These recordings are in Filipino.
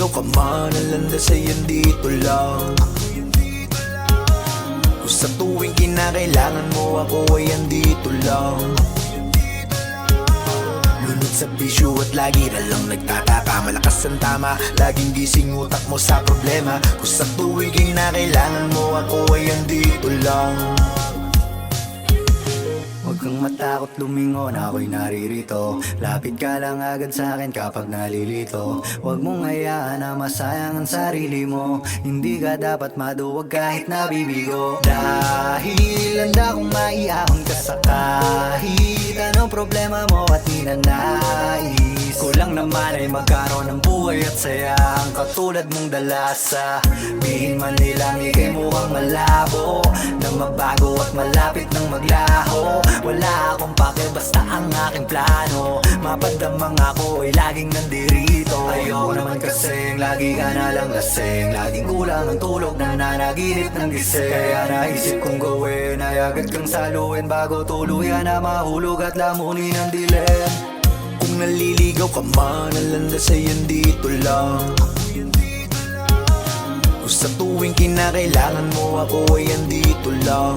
nanliligaw ka man, ang landas ay andito lang. Kung sa tuwing kinakailangan mo, ako ay andito lang. Lunod sa bisyo at lagi na lang nagtataka. Malakas ang tama, laging gising utak mo sa problema. Kung sa tuwing kinakailangan mo, ako ay andito lang. Huwag kang matakot lumingon, ako'y naririto. Lapit ka lang agad sa akin kapag nalilito. Huwag mong hayaan na masayang ang sarili mo. Hindi ka dapat maduwag kahit nabibigo. Dahil handa kong maiahon ka sa kahit anong problema mo at ninanais. Kulang naman ay magkaroon ng buhay at saya. Ang katulad mong dalasa, bihin man nilang ikay mukhang malabo, na mabago at malapit ng maglaho. Wala akong pake basta ang aking plano. Mapadamang ako ay laging nandirito. Ayoko naman kasing lagi ka na lang lasing. Laging kulang ang tulog na nanaginip ng gising. Kaya naisip kong gawin ay agad kang saluin bago tuluyan na mahulog at lamunin ang dilim. Kung naliligaw ka man, ang landas ay andito lang. Kung sa tuwing kinakailangan mo, ako ay andito lang.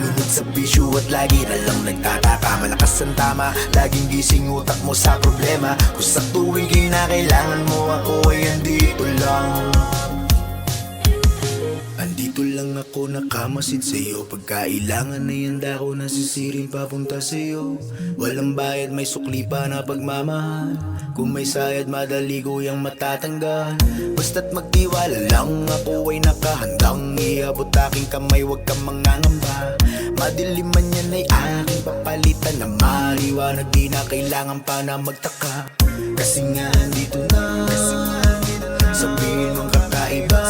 Lunod sa bisyo at lagi na lang nagtataka. Malakas ang tama, laging gising utak mo sa problema. Kung sa tuwing kinakailangan mo, ako ay andito lang. Andito lang ako nakamasid sa'yo. Pagkailangan ay handa ko nasisiring papunta sa'yo. Walang bayad, may sukli pa na pagmamahal. Kung may sayad, madali ko yung matatanggal. Basta't magtiwala lang, ako ay nakahandang iabot aking kamay, huwag kang mangangamba. Madilim man yan ay aking papalitan na maliwanag. Di na kailangan pa na magtaka. Kasi nga andito na, sabihin mong kakaiba.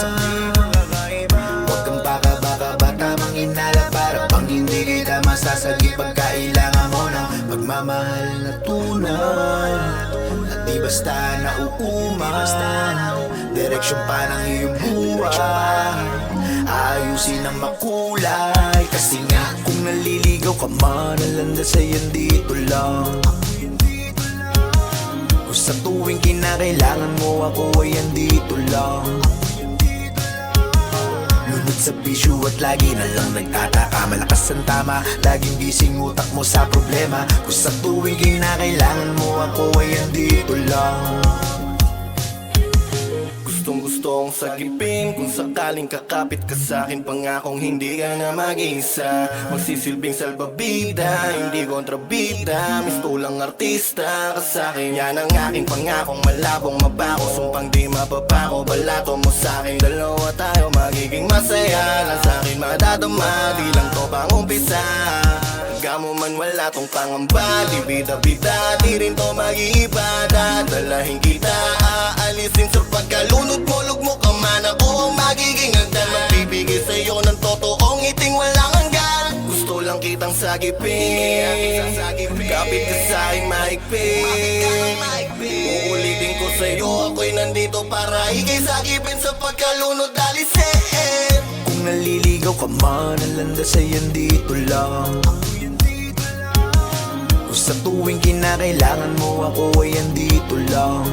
Masasagi pagkailangan mo ng pagmamahal na tunay. At di basta nauuman, direksyon pa ng iyong buhay. Ayusin ang makulay. Kasi nga kung naliligaw ka man, ang landas ay andito lang. Kung sa tuwing kinakailangan mo, ako ay andito lang. Lunod sa bisyo at lagi na lang nagtataka. Malakas ang tama, laging gising utak mo sa problema. Kung sa tuwing kinakailangan mo, ako ay andito lang. Gustong-gustong sagipin kung sakaling kakapit ka sa'kin. Pangakong hindi ka na mag-isa, magsisilbing salbabida, hindi kontrabida. Mistulang artista ka sa'kin, yan ang aking pangakong malabong mabako. Sumpang di mapapako, balato mo sa'kin. Dalawa tayo magiging masaya, lang sa'kin madadama, di lang to pang umpisa. Gamo man wala tong pangamba, di bida-bida, di rin to mag-iiba. Dadalahin kita, aalisin sa pagkalunod mo. Lugmo ka man, ako ang magiging hagdan. Magbibigay sa'yo ng totoong ngiting walang hanggan. Gusto lang kitang sagipin, kapit ka sa'king mahigpit. Uulitin ko sa'yo, ako'y nandito para ikay sagipin sa pagkalunod alisin. Kung naliligaw ka man, ang landas ay andito lang. Kung sa tuwing kinakailangan mo, ako ay andito lang.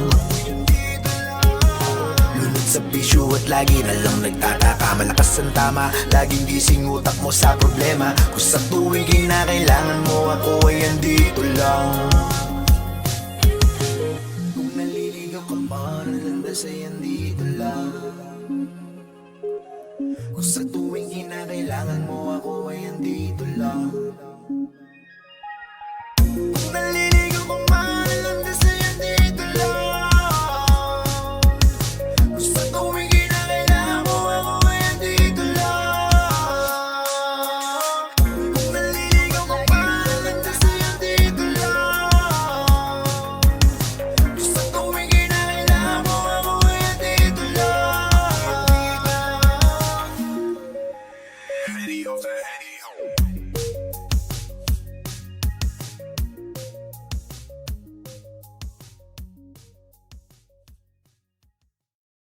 Lunod sa bisyo at lagi na lang nagtataka. Malakas ang tama, laging gising utak mo sa problema. Kung sa tuwing kinakailangan mo, ako ay andito lang. Kung naliligaw ka man, ang landas ay andito lang. Kung sa tuwing kinakailangan mo, ako ay andito lang.